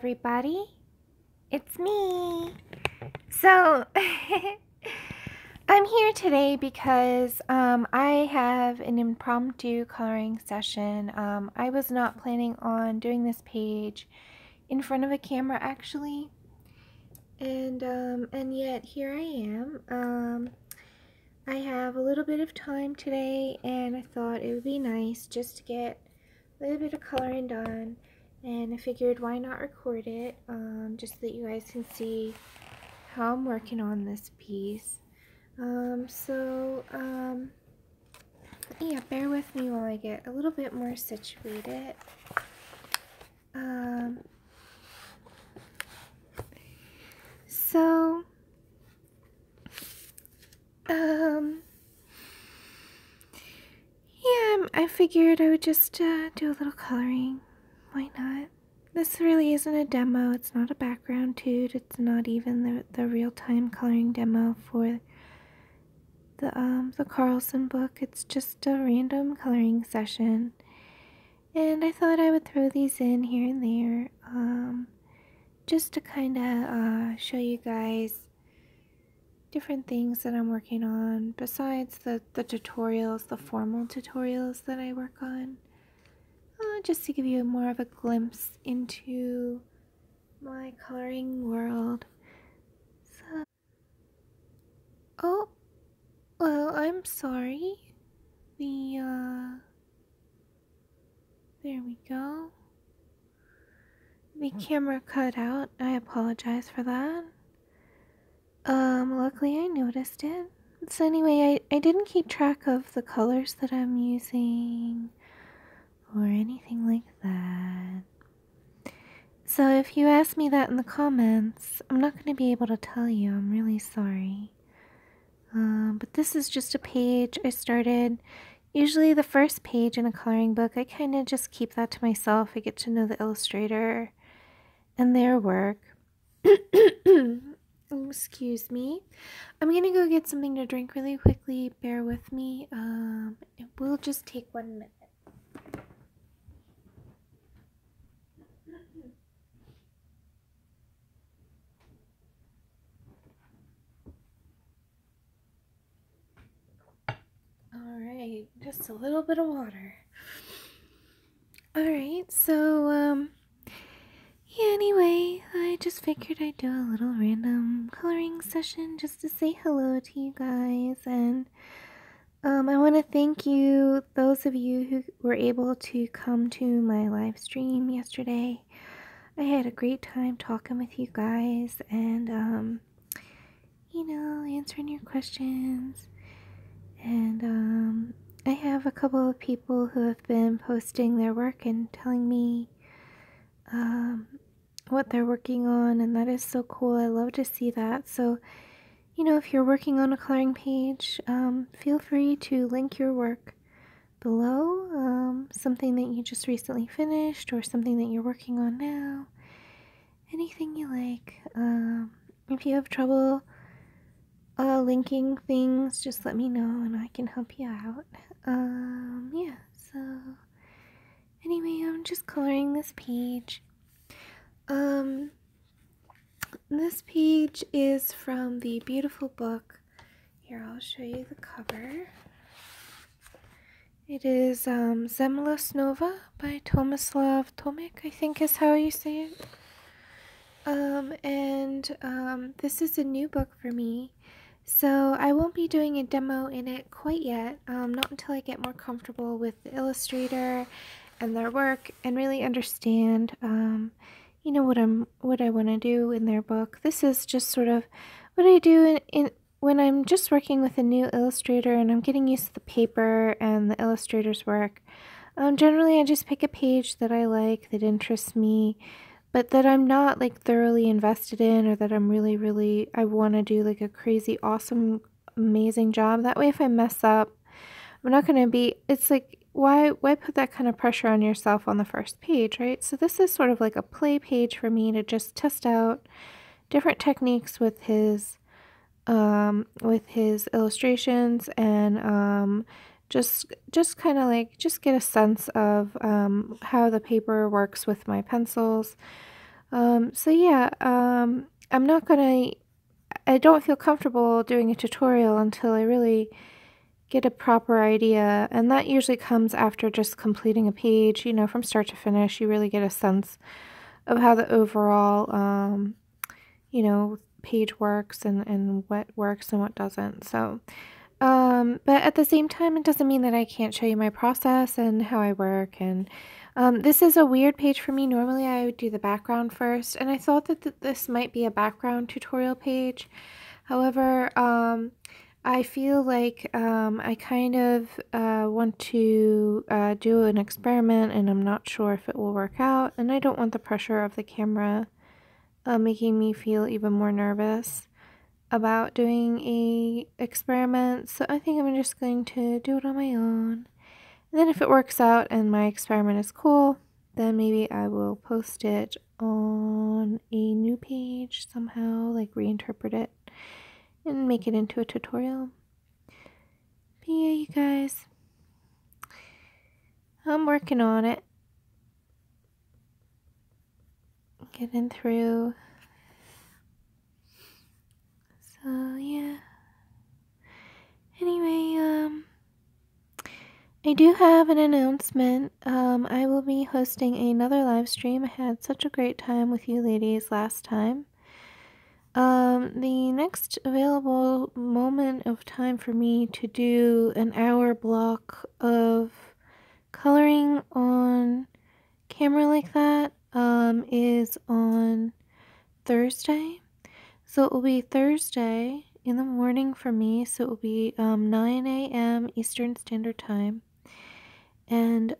everybody. It's me. So, I'm here today because I have an impromptu coloring session. I was not planning on doing this page in front of a camera actually. And yet here I am. I have a little bit of time today and I thought it would be nice just to get a little bit of coloring done. And I figured why not record it, just so that you guys can see how I'm working on this piece. Yeah, bear with me while I get a little bit more situated. Yeah, I figured I would just do a little coloring. Why not? This really isn't a demo. It's not a background toot. It's not even the real-time coloring demo for the Carlson book. It's just a random coloring session. And I thought I would throw these in here and there, just to kind of show you guys different things that I'm working on besides the tutorials, the formal tutorials that I work on. Just to give you more of a glimpse into my coloring world. So, oh, well, I'm sorry. There we go. The camera cut out. I apologize for that. Luckily I noticed it. So anyway, I didn't keep track of the colors that I'm using or anything like that. So if you ask me that in the comments, I'm not going to be able to tell you. I'm really sorry. But this is just a page I started. Usually the first page in a coloring book, I kind of just keep that to myself. I get to know the illustrator and their work. Excuse me. I'm gonna go get something to drink really quickly. Bear with me. It will just take 1 minute. Alright, just a little bit of water. Alright, so, yeah, anyway, I just figured I'd do a little random coloring session just to say hello to you guys, and I want to thank you, those of you who were able to come to my live stream yesterday. I had a great time talking with you guys and, you know, answering your questions. And I have a couple of people who have been posting their work and telling me what they're working on, and that is so cool. I love to see that. So, you know, if you're working on a coloring page, feel free to link your work below, something that you just recently finished or something that you're working on now, anything you like. If you have trouble linking things, just let me know and I can help you out. Yeah, so anyway, I'm just coloring this page. This page is from the beautiful book. Here, I'll show you the cover. It is Zemlja Snova by Tomislav Tomic, I think is how you say it. This is a new book for me, so I won't be doing a demo in it quite yet, not until I get more comfortable with the illustrator and their work and really understand, you know, what I want to do in their book. This is just sort of what I do when I'm just working with a new illustrator and I'm getting used to the paper and the illustrator's work. Generally, I just pick a page that I like, that interests me, but that I'm not like thoroughly invested in, or that I'm really, I want to do like a crazy, awesome, amazing job. That way, if I mess up, I'm not going to be, it's like, why put that kind of pressure on yourself on the first page, right? So this is sort of like a play page for me to just test out different techniques with his illustrations, and just kind of like just get a sense of how the paper works with my pencils. So yeah, I don't feel comfortable doing a tutorial until I really get a proper idea, and that usually comes after just completing a page, you know, from start to finish. You really get a sense of how the overall, you know, page works and what works and what doesn't. So, but at the same time, it doesn't mean that I can't show you my process and how I work. And this is a weird page for me. Normally, I would do the background first, and I thought that this might be a background tutorial page. However, I feel like I kind of want to do an experiment, and I'm not sure if it will work out, and I don't want the pressure of the camera making me feel even more nervous about doing a experiment, so I think I'm just going to do it on my own. And then if it works out and my experiment is cool, then maybe I will post it on a new page somehow, like reinterpret it and make it into a tutorial. But yeah, you guys, I'm working on it. Getting through. So yeah. Anyway, I do have an announcement. I will be hosting another live stream. I had such a great time with you ladies last time. The next available moment of time for me to do an hour block of coloring on camera like that, is on Thursday. So it will be Thursday in the morning for me. So it will be 9 a.m. Eastern Standard Time. And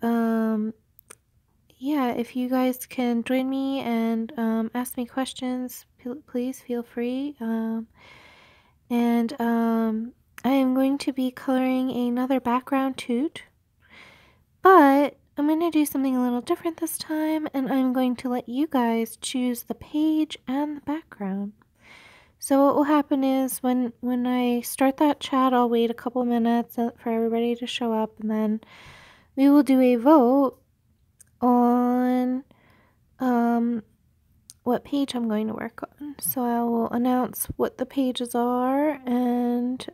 yeah, if you guys can join me and ask me questions, please feel free. And I am going to be coloring another background toot, but I'm going to do something a little different this time, and I'm going to let you guys choose the page and the background. So what will happen is when I start that chat, I'll wait a couple minutes for everybody to show up, and then we will do a vote on what page I'm going to work on. So I will announce what the pages are and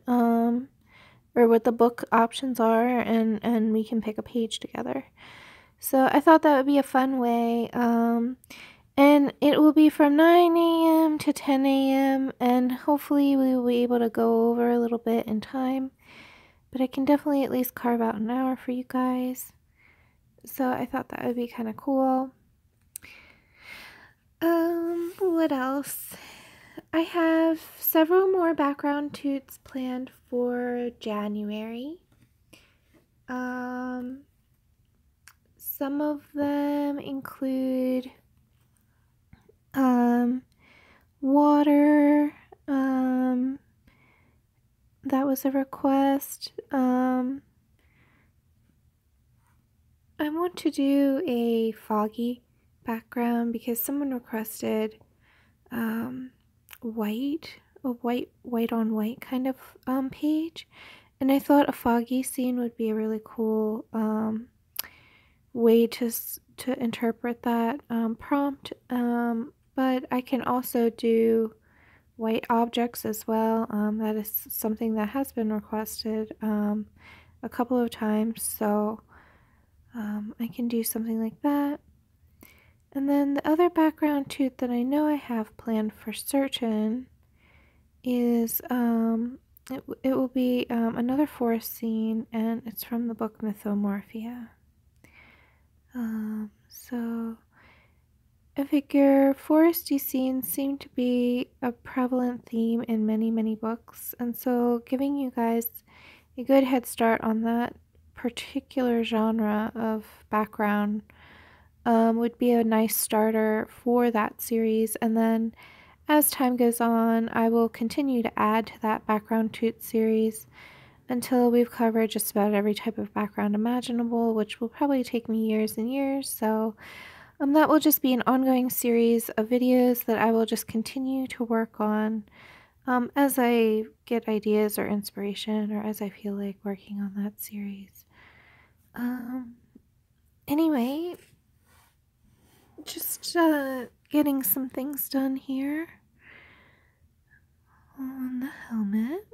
or what the book options are, and we can pick a page together. So I thought that would be a fun way. And it will be from 9 a.m. to 10 a.m. and hopefully we will be able to go over a little bit in time. But I can definitely at least carve out an hour for you guys. So I thought that would be kind of cool. What else? I have several more background toots planned for January. Some of them include water. That was a request. I want to do a foggy background because someone requested white on white kind of page, and I thought a foggy scene would be a really cool way to interpret that prompt. But I can also do white objects as well. That is something that has been requested a couple of times, so I can do something like that. And then the other background toot that I know I have planned for certain is it will be another forest scene, and it's from the book Mythomorphia. So I figure foresty scenes seem to be a prevalent theme in many books, and so giving you guys a good head start on that particular genre of background would be a nice starter for that series. And then as time goes on, I will continue to add to that background toot series until we've covered just about every type of background imaginable, which will probably take me years and years. So that will just be an ongoing series of videos that I will just continue to work on as I get ideas or inspiration, or as I feel like working on that series. Anyway, just getting some things done here on the helmet.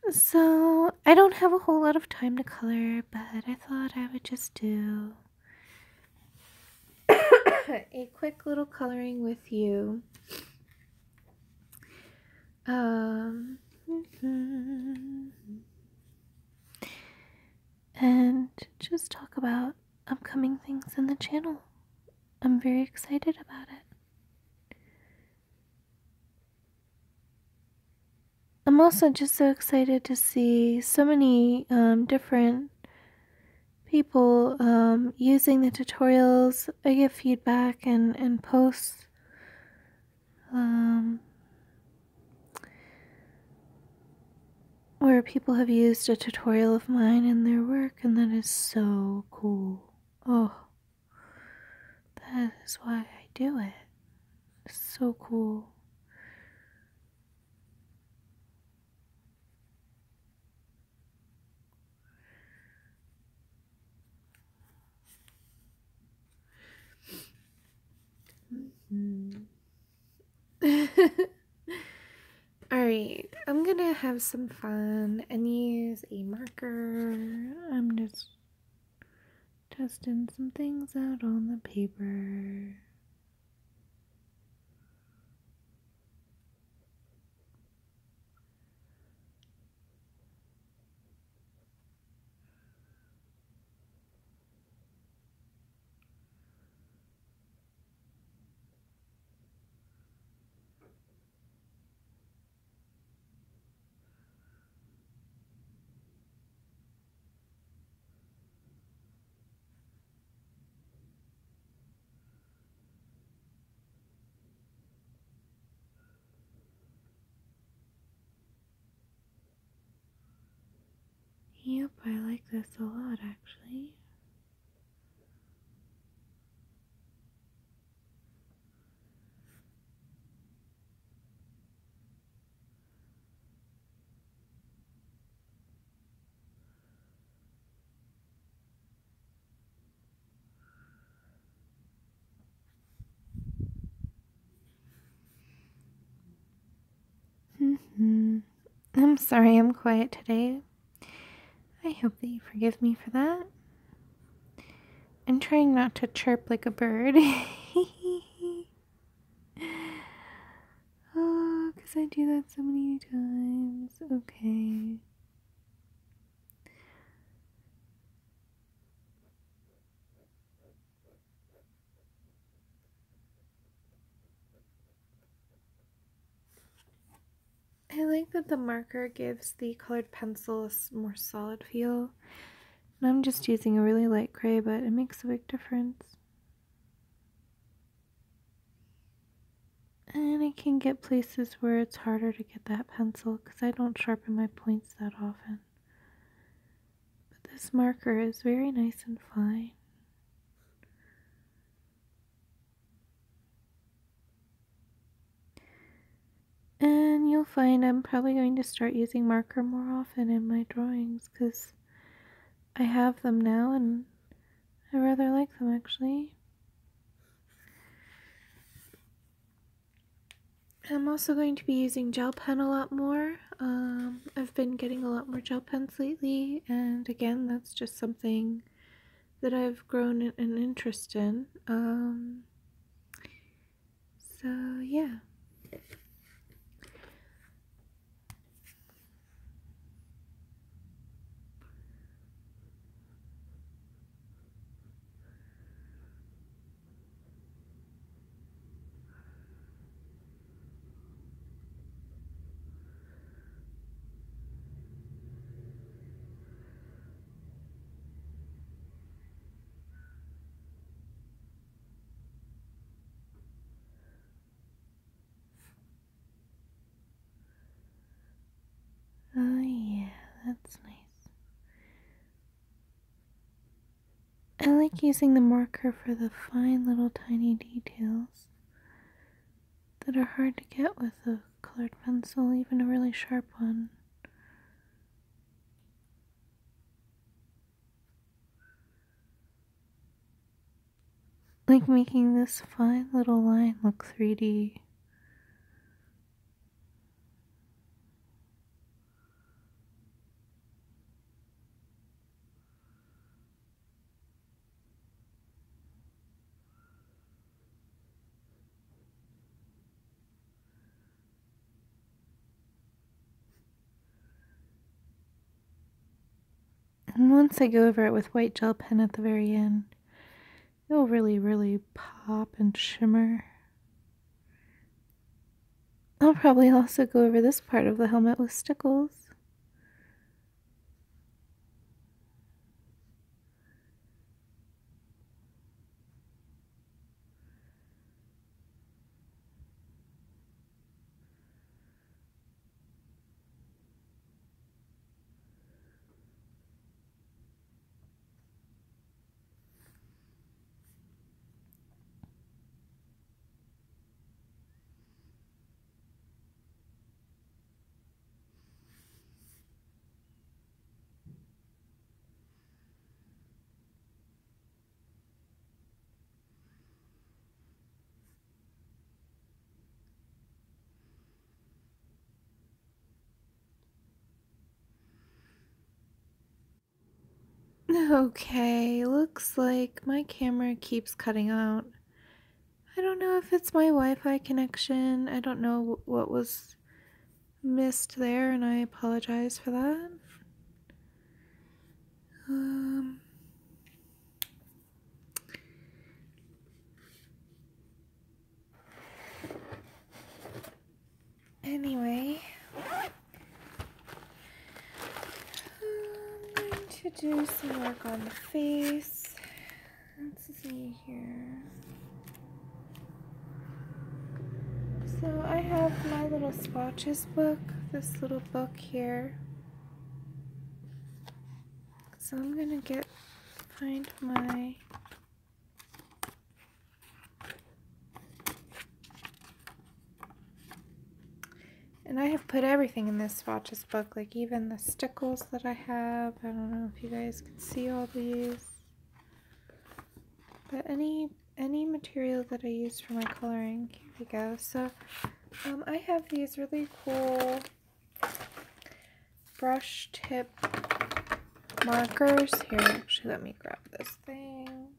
So, I don't have a whole lot of time to color, but I thought I would just do a quick little coloring with you. And just talk about upcoming things in the channel. I'm very excited about it. I'm also just so excited to see so many different people using the tutorials. I get feedback and posts where people have used a tutorial of mine in their work, and that is so cool. Oh, that is why I do it. It's so cool. Alright, I'm gonna have some fun and use a marker. I'm just testing some things out on the paper. Yep, I like this a lot actually. I'm sorry I'm quiet today. I hope that you forgive me for that. I'm trying not to chirp like a bird. Oh, because I do that so many times. Okay. I like that the marker gives the colored pencil a more solid feel. And I'm just using a really light gray, but it makes a big difference. And I can get places where it's harder to get that pencil because I don't sharpen my points that often. But this marker is very nice and fine. And you'll find I'm probably going to start using marker more often in my drawings because I have them now and I rather like them actually. I'm also going to be using gel pen a lot more. I've been getting a lot more gel pens lately, and again, that's just something that I've grown an interest in. So yeah. Oh yeah, that's nice. I like using the marker for the fine little tiny details that are hard to get with a colored pencil, even a really sharp one. like making this fine little line look 3D. And once I go over it with white gel pen at the very end, it'll really, really pop and shimmer. I'll probably also go over this part of the helmet with stickles. Okay, looks like my camera keeps cutting out. I don't know if it's my Wi-Fi connection. I don't know what was missed there, and I apologize for that. Anyway, I'm going to do some work on the face. Let's see here. So I have my little swatches book, this little book here. So I'm gonna find my and I have put everything in this swatches book, like even the stickles that I have. I don't know if you guys can see all these, but any material that I use for my coloring, here we go. So I have these really cool brush tip markers. Here, actually, let me grab this thing.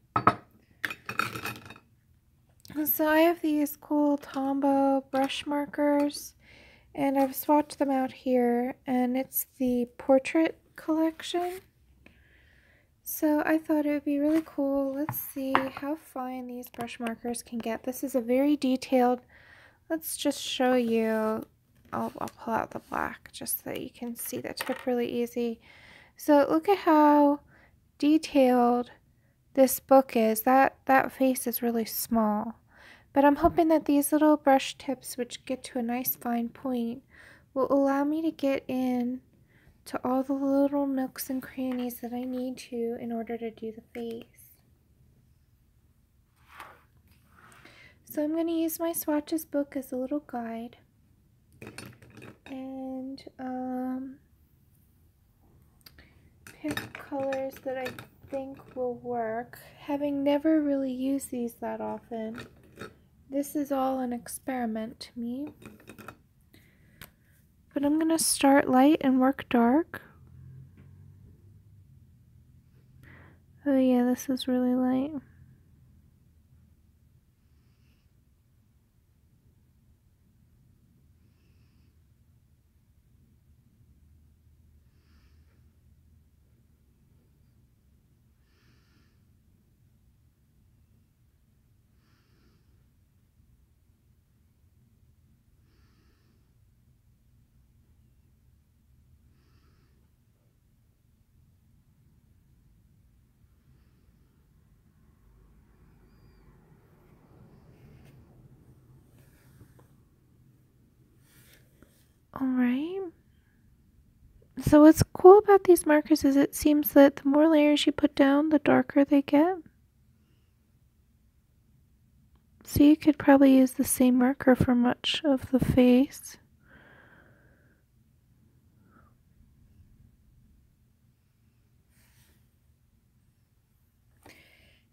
So I have these cool Tombow brush markers, and I've swatched them out here, and it's the portrait collection. So I thought it would be really cool. Let's see how fine these brush markers can get. This is a very detailed, let's just show you. I'll pull out the black just so that you can see the tip really easy. So look at how detailed this book is. That face is really small. But I'm hoping that these little brush tips, which get to a nice fine point, will allow me to get in to all the little nooks and crannies that I need to in order to do the face. So I'm going to use my swatches book as a little guide, and pick colors that I think will work. Having never really used these that often, this is all an experiment to me. But I'm going to start light and work dark. Oh yeah, this is really light. Alright, so what's cool about these markers is it seems that the more layers you put down, the darker they get. So you could probably use the same marker for much of the face.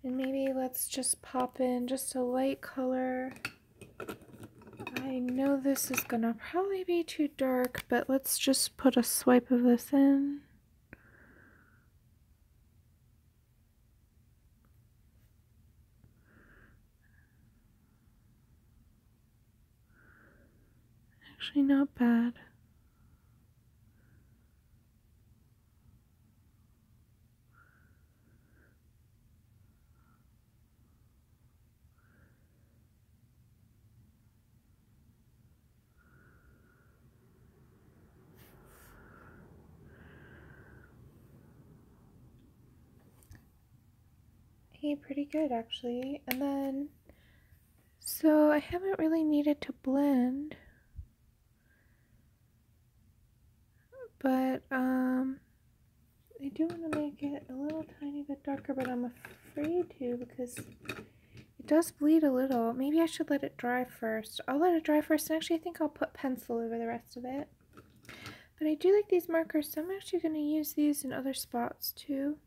And maybe let's just pop in just a light color. I know this is gonna probably be too dark, but let's just put a swipe of this in. Actually, not bad. Hey, pretty good actually. And then, so I haven't really needed to blend, but I do want to make it a little tiny bit darker, but I'm afraid to because it does bleed a little. Maybe I should let it dry first. I'll let it dry first, and actually I think I'll put pencil over the rest of it. But I do like these markers, so I'm actually going to use these in other spots too.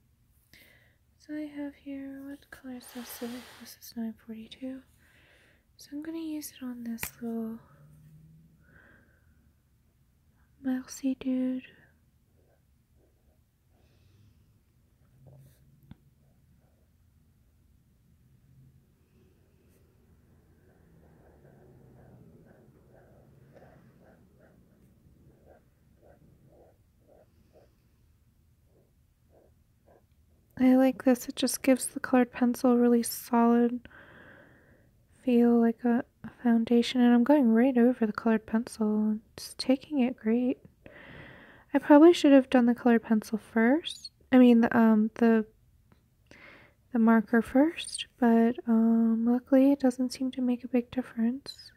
So I have here, what color is this? So this is 942. So I'm going to use it on this little mousy dude. I like this, it just gives the colored pencil a really solid feel, like a foundation, and I'm going right over the colored pencil. It's taking it great. I probably should have done the colored pencil first. I mean the marker first, but luckily it doesn't seem to make a big difference.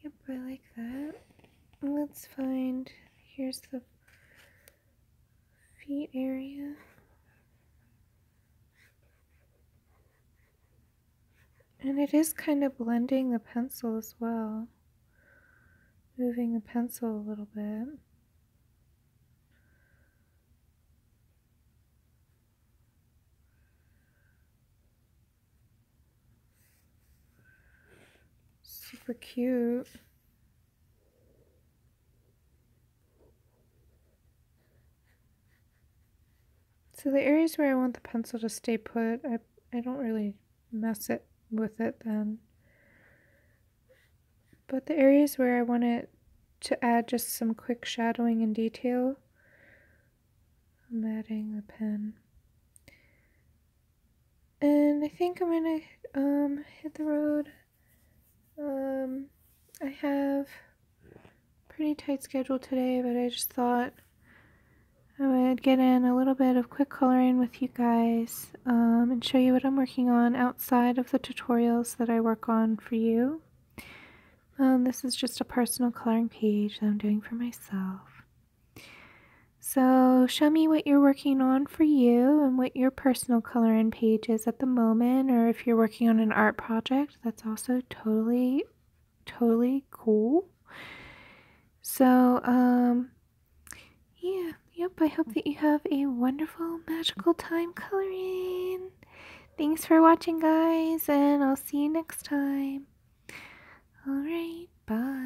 Yep, I like that. Let's find, here's the feet area. And it is kind of blending the pencil as well. Moving the pencil a little bit. Super cute. So the areas where I want the pencil to stay put, I don't really mess it with it then. But the areas where I want it to add just some quick shadowing and detail, I'm adding the pen. And I think I'm gonna hit the road. I have a pretty tight schedule today, but I just thought I would get in a little bit of quick coloring with you guys and show you what I'm working on outside of the tutorials that I work on for you. This is just a personal coloring page that I'm doing for myself. So show me what you're working on for you and what your personal coloring page is at the moment, or if you're working on an art project, that's also totally cool. So yeah, yep, I hope that you have a wonderful magical time coloring. Thanks for watching, guys, and I'll see you next time. Alright, bye.